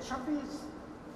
26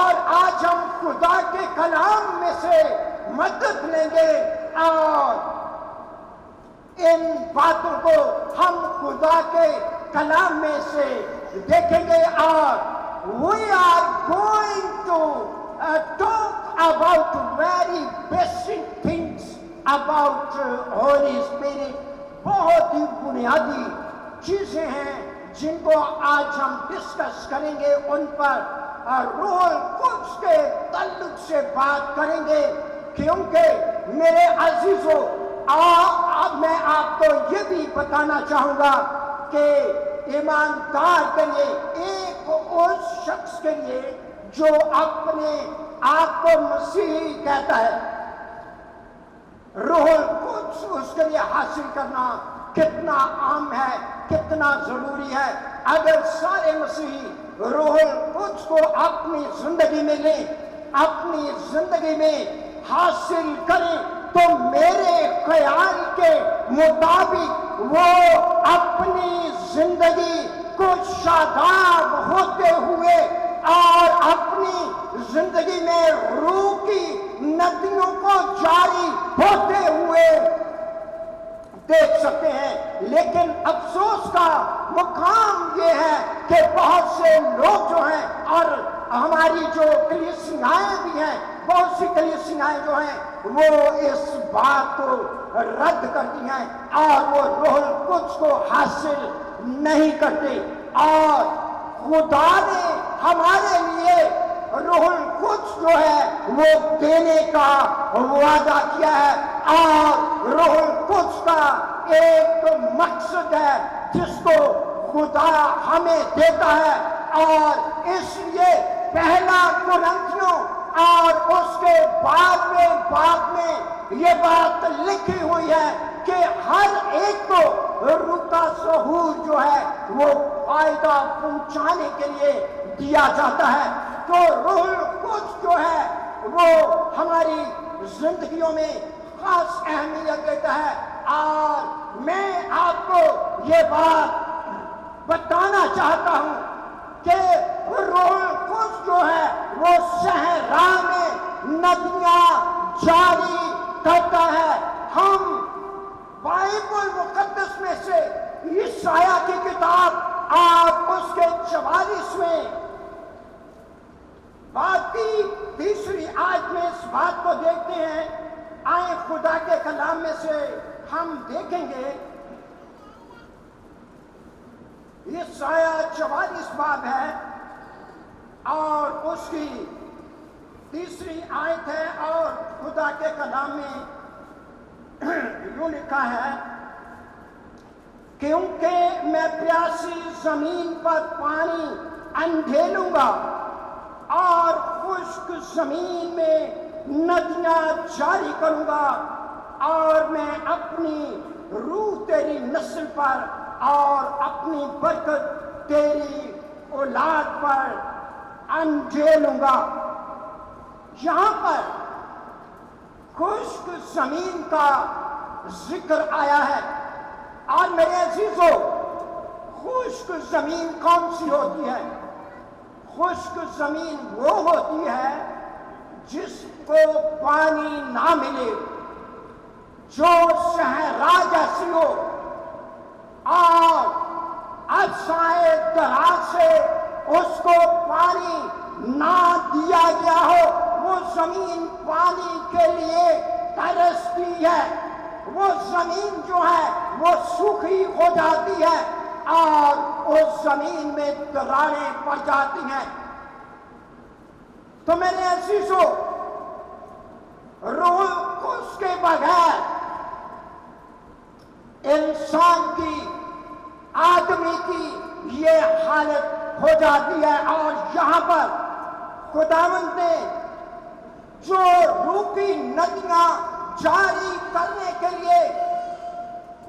اور آج ہم خدا کے کلام میں سے مدد لیں گے اور ان باتوں کو ہم خدا کے کلام میں سے دیکھیں گے اور we are going to talk about very basic things about Holy Spirit. بہت ہی بنیادی چیزیں ہیں جن کو آج ہم ڈسکس کریں گے، ان پر روح القدس کے تعلق سے بات کریں گے، کیونکہ میرے عزیزو اب میں آپ کو یہ بھی بتانا چاہوں گا کہ ایماندار کے لیے، ایک اس شخص کے لیے جو اپنے آپ کو مسیحی کہتا ہے، روح القدس اس کے لیے حاصل کرنا کتنا عام ہے، کتنا ضروری ہے۔ اگر سارے مسیحی روح القدس کو اپنی زندگی میں لیں، اپنی زندگی میں حاصل کریں، تو میرے خیال کے مطابق وہ اپنی زندگی کو شاداب ہوتے ہوئے اور اپنی زندگی میں روح کی ندیوں کو جاری ہوتے ہوئے دیکھ سکتے ہیں۔ لیکن افسوس کا مقام یہ ہے کہ بہت سے لوگ جو ہیں، اور ہماری جو کلیسیائیں بھی ہیں، بہت سی کلیسیائیں جو ہیں، وہ اس بات کو رد کرتی ہیں اور وہ روح القدس کو حاصل نہیں کرتے۔ اور خدا نے ہمارے لیے روح القدس جو ہے وہ دینے کا وعدہ کیا ہے، اور روح القدس کا ایک مقصد ہے جس کو خدا ہمیں دیتا ہے، اور اس لیے پہلا کرنتھیوں اور اس کے بعد میں یہ بات لکھی ہوئی ہے کہ ہر ایک کو روح کا ظہور جو ہے وہ فائدہ پہنچانے کے لیے دیا جاتا ہے۔ تو روح القدس جو ہے وہ ہماری زندگیوں میں خاص اہمیت دیتا ہے، اور میں آپ کو یہ بات بتانا چاہتا ہوں کہ روح القدس جو ہے وہ صحرا میں ندیاں جاری کرتا ہے۔ ہم بائبل مقدس میں سے یشعیاء کی کتاب اور اس کے 44ویں بات کی تیسری آیت میں اس بات کو دیکھتے ہیں۔ آئیں خدا کے کلام میں سے ہم دیکھیں گے، یشعیاء 44 باب ہے اور اس کی تیسری آیت ہے، اور خدا کے کلام میں یوں لکھا ہے، کیونکہ میں پیاسی زمین پر پانی اندھیلوں گا اور خشک زمین میں ندیاں جاری کروں گا، اور میں اپنی روح تیری نسل پر اور اپنی برکت تیری اولاد پر انجھیلوں گا۔ یہاں پر خشک زمین کا ذکر آیا ہے، اور میرے عزیزو، خشک زمین کون سی ہوتی ہے؟ خشک زمین وہ ہوتی ہے جس کو پانی نہ ملے، جو صحرا جیسی ہو، اور اجزائے دراز سے اس کو پانی نہ دیا گیا ہو، وہ زمین پانی کے لیے ترستی ہے، وہ زمین جو ہے وہ سوکھی ہو جاتی ہے اور اس زمین میں دراڑیں پڑ جاتی ہیں۔ تو میرے عزیزو، روح القدس کے بغیر انسان کی، آدمی کی یہ حالت ہو جاتی ہے، اور یہاں پر خداوند نے جو روح کی ندیاں جاری کرنے کے لیے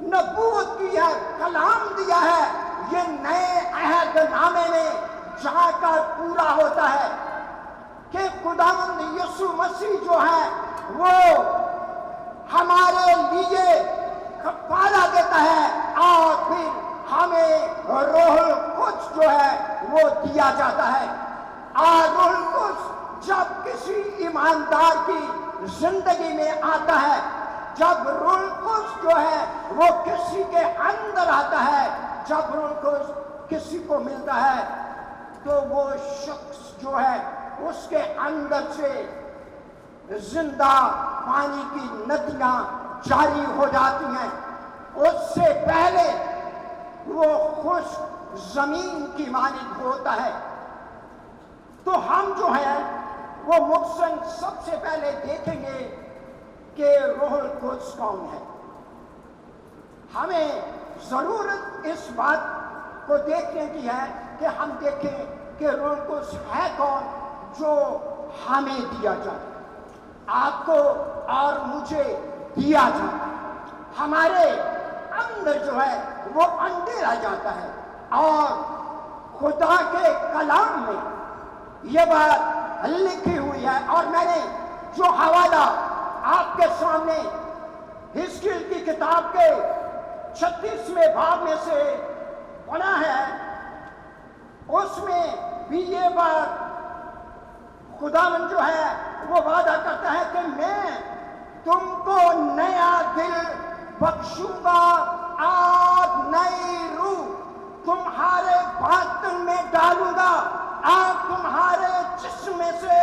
نبوت کی ہے، کلام دیا ہے، یہ نئے عہد نامے میں جا کر پورا ہوتا ہے کہ خداوند یسوع مسیح جو ہے وہ ہمارے لیے کفارہ دیتا ہے، اور پھر ہمیں روح القدس جو ہے وہ دیا جاتا ہے، اور روح القدس جب کسی ایماندار کی زندگی میں آتا ہے، جب روح القدس جو ہے وہ کسی کے اندر آتا ہے، جب روح القدس کسی کو ملتا ہے تو وہ شخص جو ہے اس کے اندر سے زندہ پانی کی ندیاں جاری ہو جاتی ہیں۔ اس سے پہلے وہ خشک زمین کی مانند ہوتا ہے۔ تو ہم جو ہے وہ محسن سب سے پہلے دیکھیں گے کہ روح القدس کون ہے۔ ہمیں ضرورت اس بات کو دیکھنے کی ہے کہ ہم دیکھیں کہ روح القدس ہے کون جو ہمیں دیا جائے، آپ کو اور مجھے دیا جائے، ہمارے اندر جو ہے وہ اندھیرا جاتا ہے۔ اور خدا کے کلام میں یہ بات لکھی ہوئی ہے، اور میں نے جو حوالہ آپ کے سامنے حزقیل کی کتاب کے 36ویں باب میں سے پڑھا ہے، اس میں بھی یہ بات خداوند جو ہے وہ وعدہ کرتا ہے کہ میں تم کو نیا دل بخشوں گا اور نئی روح تمہارے باطن میں ڈالوں گا، اور تمہارے جسم میں سے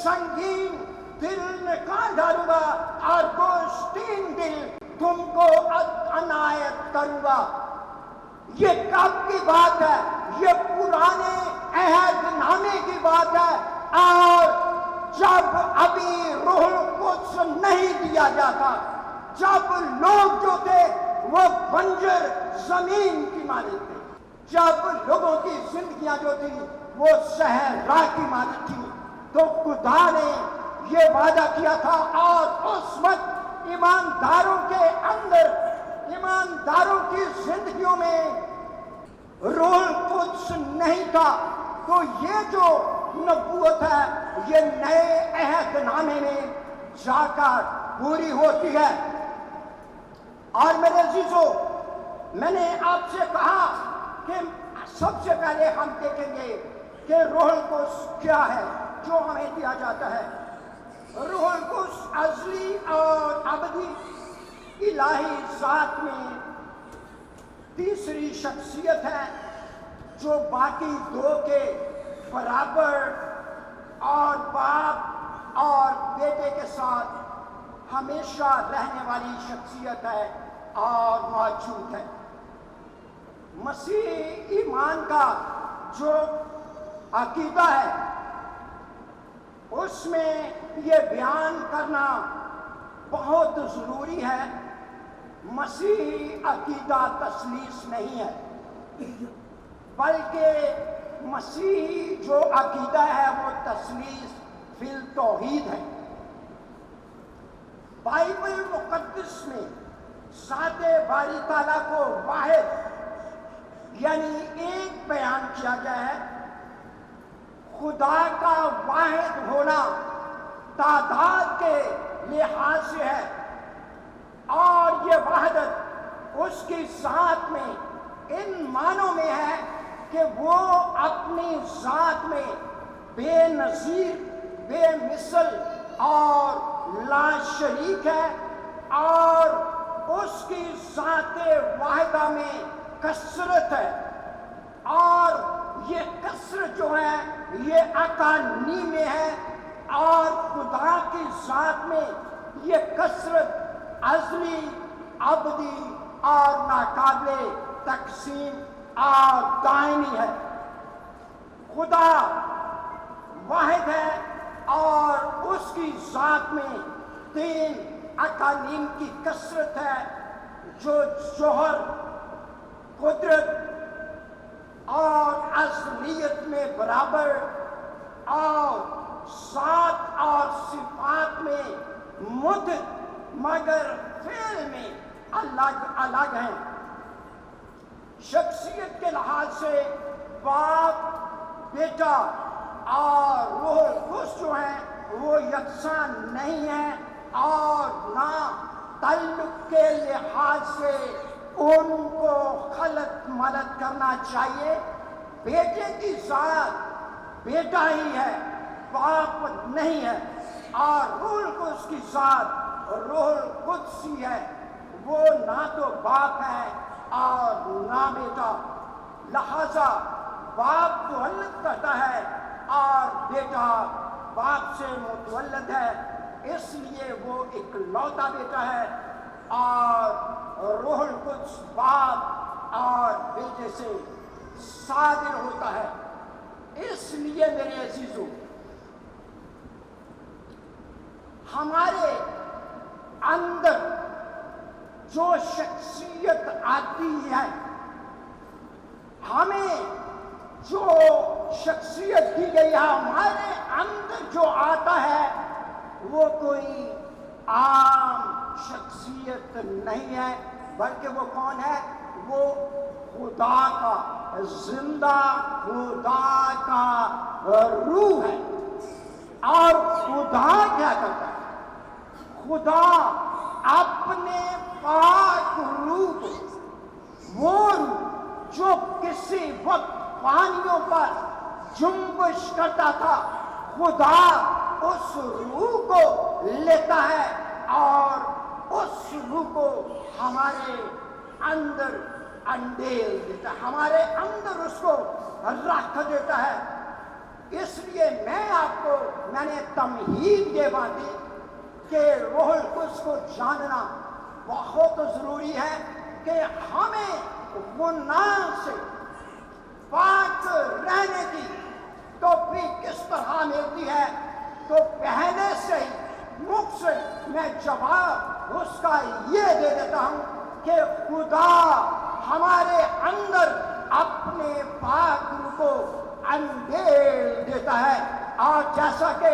سنگین دل نکال ڈالوں گا اور گوشتین دل تم کو عنایت کروں گا۔ یہ کب کی بات ہے؟ یہ پرانے عہد نامے کی بات ہے، اور جب ابھی روح القدس نہیں دیا جاتا، جب لوگ جو تھے وہ بنجر زمین کی مانند تھے، جب لوگوں کی زندگیاں جو تھی وہ صحرا کی مانند تھی، تو خدا نے یہ وعدہ کیا تھا، اور اس وقت ایمانداروں کے اندر، ایمانداروں کی زندگیوں میں روح القدس نہیں تھا۔ تو یہ جو نبوت ہے یہ نئے عہد نامے میں جا کر پوری ہوتی ہے۔ اور میرے عزیزو، میں نے آپ سے کہا کہ سب سے پہلے ہم دیکھیں گے کہ روح القدس کیا ہے جو ہمیں دیا جاتا ہے۔ روح القدس ازلی اور ابدی الہی ذات میں تیسری شخصیت ہے، جو باقی دو کے برابر اور باپ اور بیٹے کے ساتھ ہمیشہ رہنے والی شخصیت ہے اور موجود ہے۔ مسیح ایمان کا جو عقیدہ ہے اس میں یہ بیان کرنا بہت ضروری ہے، مسیحی عقیدہ تثلیث نہیں ہے، بلکہ مسیحی جو عقیدہ ہے وہ تثلیث فی التوحید ہے۔ بائبل مقدس میں ذات باری تعالیٰ کو واحد یعنی ایک بیان کیا گیا ہے۔ خدا کا واحد ہونا تعداد کے لحاظ سے ہے، اور یہ وحدت اس کی ذات میں ان معنوں میں ہے کہ وہ اپنی ذات میں بے نظیر، بے مثل اور لا شریک ہے، اور اس کی ذات واحدہ میں کثرت ہے، اور یہ کثرت جو ہے یہ اکانی میں ہے، اور خدا کی ذات میں یہ کثرت ازلی، ابدی اور ناقابل تقسیم اور دائمی ہے۔ خدا واحد ہے، اور اس کی ذات میں تین اقانیم کی کثرت ہے، جو جوہر، قدرت اور ازلیت میں برابر، اور ذات اور صفات میں متحد مگر فعل میں الگ الگ ہیں۔ شخصیت کے لحاظ سے باپ، بیٹا اور روح القدس جو ہیں وہ یکساں نہیں ہیں، اور نہ تعلق کے لحاظ سے ان کو خلط ملط کرنا چاہیے۔ بیٹے کی ذات بیٹا ہی ہے، باپ نہیں ہے، اور روح القدس کی ذات روح القدسی ہے، وہ نہ تو باپ ہے اور نہ بیٹا، لہذا باپ متولد کرتا ہے اور بیٹا باپ سے متولد ہے، اس لیے وہ اکلوتا بیٹا ہے، اور روح القدس باپ اور بیٹے سے صادر ہوتا ہے۔ اس لیے میرے عزیزو، ہمارے اندر جو شخصیت آتی ہے، ہمیں جو شخصیت دی گئی ہے، ہمارے اندر جو آتا ہے وہ کوئی عام شخصیت نہیں ہے، بلکہ وہ کون ہے؟ وہ خدا کا زندہ خدا کا روح ہے۔ اور خدا کیا کرتا ہے؟ خدا اپنے پاک روح کو، وہ روح جو کسی وقت پانیوں پر جنبش کرتا تھا، خدا اس روح کو لیتا ہے اور اس روح کو ہمارے اندر انڈیل دیتا ہے، ہمارے اندر اس کو رکھ دیتا ہے۔ اس لیے میں نے تمہید یہ باندھی کہ روح القدس کو جاننا بہت ضروری ہے کہ ہمیں گناہ سے پاک رہنے کی توفیق کس طرح ملتی ہے۔ تو پہلے سے ہی مکھ سے میں جواب اس کا یہ دے دیتا ہوں کہ خدا ہمارے اندر اپنے پاک روح کو انڈیل دیتا ہے، اور جیسا کہ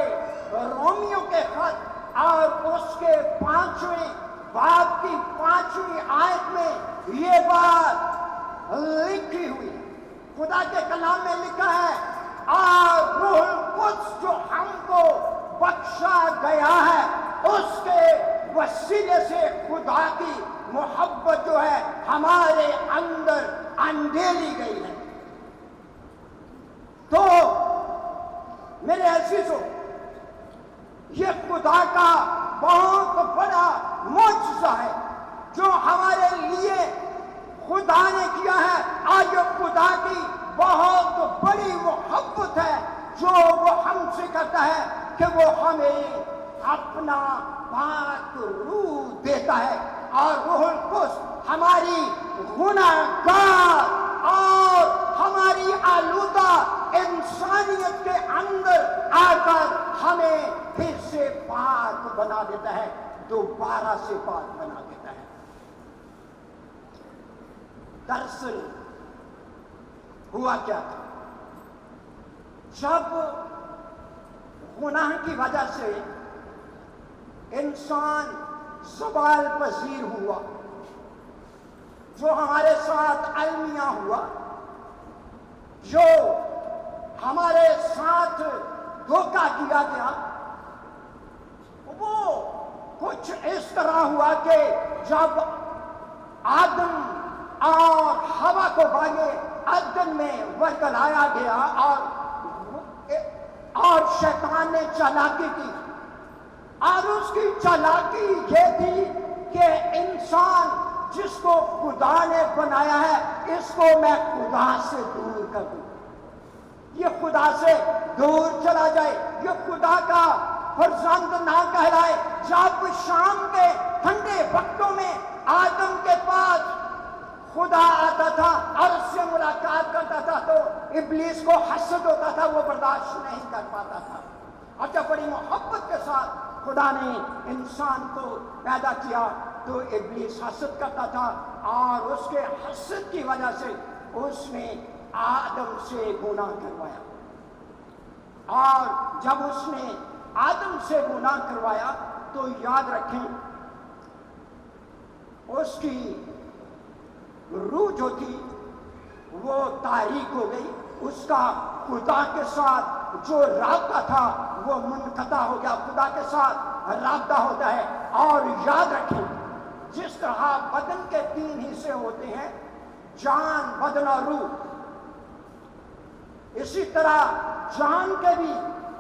رومیوں کے خط اور اس کے 5ویں باب کی 5ویں آیت میں یہ بات لکھی ہوئی ہے، خدا کے کلام میں لکھا ہے، اور روح القدس جو ہم کو بخشا گیا ہے، اس کے وسیلے سے خدا کی محبت جو ہے ہمارے اندر انڈیلی گئی ہے۔ تو میرے عزیزو، یہ خدا کا بہت بڑا معجزہ ہے جو ہمارے لیے خدا نے کیا ہے، اور یہ خدا کی بہت بڑی محبت ہے جو وہ ہم سے کرتا ہے کہ وہ ہمیں اپنا پاک روح دیتا ہے، اور روح القدس ہماری گناہگار اور ہماری آلودہ انسانیت کے اندر آ کر ہمیں پھر سے پاک بنا دیتا ہے، دوبارہ سے پاک بنا دیتا ہے۔ دراصل ہوا کیا تھا؟ جب گناہ کی وجہ سے انسان زوال پذیر ہوا، جو ہمارے ساتھ المیہ ہوا، جو ہمارے ساتھ دھوکہ کیا گیا، وہ کچھ اس طرح ہوا کہ جب آدم اور ہوا کو باغے عدن میں ورگلایا گیا اور شیطان نے چالاکی کی، اور اس کی چالاکی یہ تھی کہ انسان جس کو خدا نے بنایا ہے، اس کو میں خدا سے دور کر دوں، یہ خدا سے دور چلا جائے، یہ خدا کا فرزند نہ کہلائے۔ جب شام کے ٹھنڈے وقتوں میں آدم کے پاس خدا آتا تھا اور اس سے ملاقات کرتا تھا تو ابلیس کو حسد ہوتا تھا، وہ برداشت نہیں کر پاتا تھا، اور جب بڑی محبت کے ساتھ خدا نے انسان کو پیدا کیا تو ابلیس حسد کرتا تھا، اور اس کے حسد کی وجہ سے اس نے آدم سے گناہ کروایا، اور جب اس نے آدم سے گناہ کروایا تو یاد رکھیں اس کی روح جو تھی وہ تاریک ہو گئی، اس کا خدا کے ساتھ جو رابطہ تھا وہ منقطع ہو گیا۔ خدا کے ساتھ رابطہ ہوتا ہے، اور یاد رکھیں جس طرح بدن کے 3 حصے ہوتے ہیں، جان، بدن اور روح، اسی طرح جان کے بھی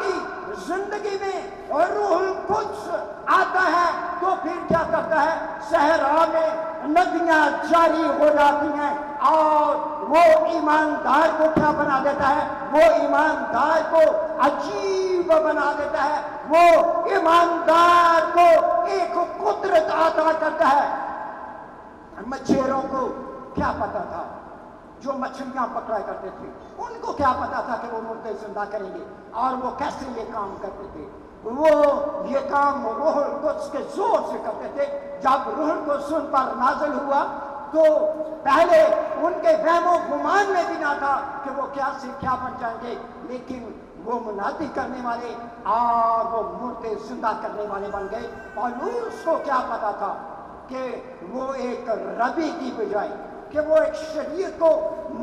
کی زندگی میں روح القدس آتا ہے تو پھر کیا کرتا ہے؟ صحرا میں ندیاں جاری ہو جاتی ہیں، اور وہ ایماندار کو کیا بنا دیتا ہے؟ وہ ایماندار کو عجیب بنا دیتا ہے، وہ ایماندار کو ایک قدرت عطا کرتا ہے۔ مچھیروں کو کیا پتا تھا؟ جو مچھلیاں پکڑا کرتے تھے ان کو کیا پتا تھا کہ وہ مردے زندہ کریں گے، اور وہ کیسے یہ کام کرتے تھے؟ وہ یہ کام روح القدس کے زور سے کرتے تھے۔ جب روح القدس ان پر نازل ہوا تو پہلے ان کے وہم و گمان میں بھی نہ تھا کہ وہ کیا سے کیا بن جائیں گے، لیکن وہ منادی کرنے والے اور وہ مردے زندہ کرنے والے بن گئے۔ پالوس کو کیا پتا تھا کہ وہ ایک ربی کی بجائے، کہ وہ ایک شریعت کو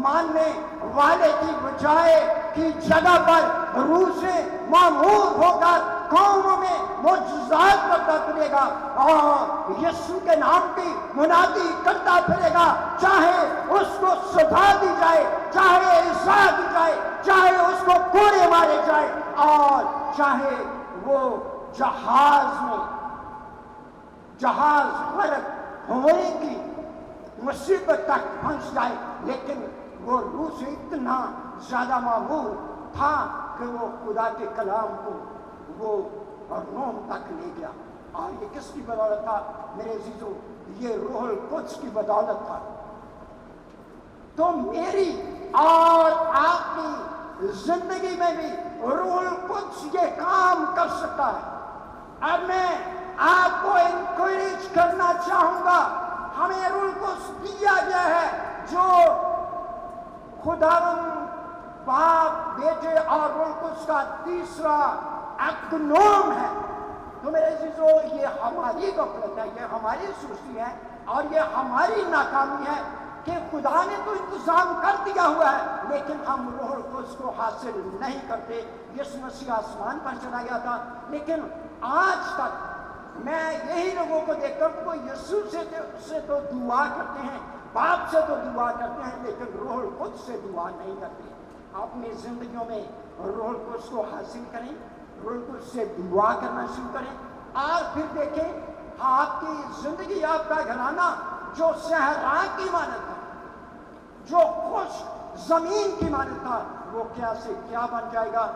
ماننے والے کی بجائے کی جگہ پر روح سے معمور ہو کر قوموں میں معجزات کرتا پھرے گا اور یسوع کے نام کی منادی کرتا پھرے گا، چاہے اس کو سزا دی جائے، چاہے ایذا دی جائے، چاہے اس کو کوڑے مارے جائے، اور چاہے وہ جہاز غرق ہونے کی مصیبت تک پہنچ جائے، لیکن وہ روح سے اتنا زیادہ معمور تھا کہ وہ خدا کے کلام کو وہ روم تک لے گیا۔ اور یہ کس کی بدولت تھا میرے عزیزو؟ یہ روح القدس کی بدولت تھا۔ تو میری اور آپ کی زندگی میں بھی روح القدس یہ کام کر سکتا ہے۔ اب میں آپ کو انکریج کرنا چاہوں گا، ہمیں روح القدس دیا گیا ہے جو خداوند باپ، بیٹے اور روح القدس کا تیسرا اکنوم ہے۔ تو میرے عزیزو، یہ ہماری غفلت ہے، یہ ہماری سستی ہے، اور یہ ہماری ناکامی ہے کہ خدا نے تو انتظام کر دیا ہوا ہے، لیکن ہم روح القدس کو حاصل نہیں کرتے۔ یسوع مسیح آسمان پر چلا گیا تھا، لیکن آج تک میں یہی لوگوں کو دیکھتا ہوں کہ وہ یسوع سے تو دعا کرتے ہیں، باپ سے تو دعا کرتے ہیں، لیکن روح القدس سے دعا نہیں کرتے۔ اپنی زندگیوں میں روح القدس کو حاصل کریں، روح القدس سے دعا کرنا شروع کریں، اور پھر دیکھیں آپ کی زندگی، آپ کا گھرانہ جو صحرا کی مانند تھا، جو خوش زمین کی مانند تھا، وہ کیا سے کیا بن جائے گا۔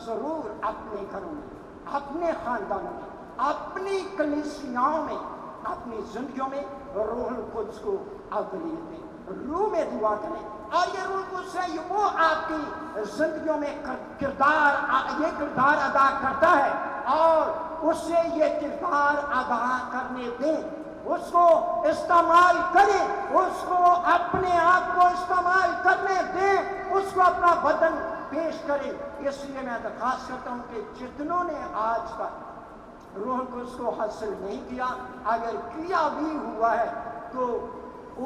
ضرور اپنے گھروں میں، اپنے خاندانوں میں، اپنی کلیسیاؤں میں، اپنی زندگیوں میں روح القدس کو اولویت دیں، روح میں دعا کریں، اور یہ روح القدس ہے وہ آپ کی زندگیوں میں کردار ادا کرتا ہے، اور اس سے یہ کردار ادا کرنے دیں، اس کو استعمال کریں، اس کو اپنے آپ کو استعمال کرنے دیں، اس کو اپنا بدن پیش کریں۔ اس لیے میں درخواست کرتا ہوں کہ جتنوں نے آج تک روح القدس کو حاصل نہیں کیا، اگر کیا بھی ہوا ہے تو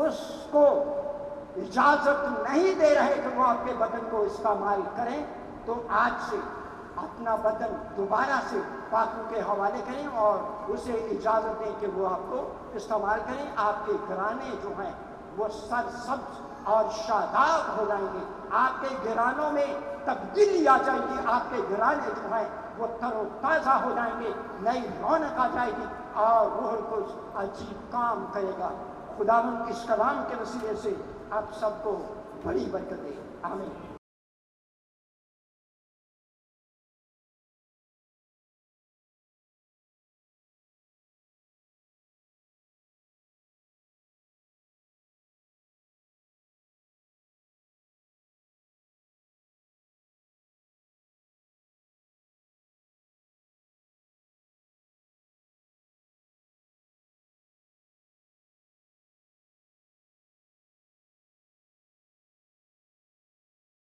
اس کو اجازت نہیں دے رہے کہ وہ آپ کے بدن کو استعمال کریں، تو آج سے اپنا بدن دوبارہ سے پاکوں کے حوالے کریں اور اسے اجازت دیں کہ وہ آپ کو استعمال کریں۔ آپ کے گھرانے جو ہیں وہ سرسبز اور شاداب ہو جائیں گے، آپ کے گھرانوں میں تبدیلی آ جائے گی، آپ کے گھرانے جو ہیں وہ تر و تازہ ہو جائیں گے، نئی رونق آ جائے گی، اور روح القدس عجیب کام کرے گا۔ خداوند اس کلام کے وسیلے سے آپ سب کو بڑی برکت دے، آمین۔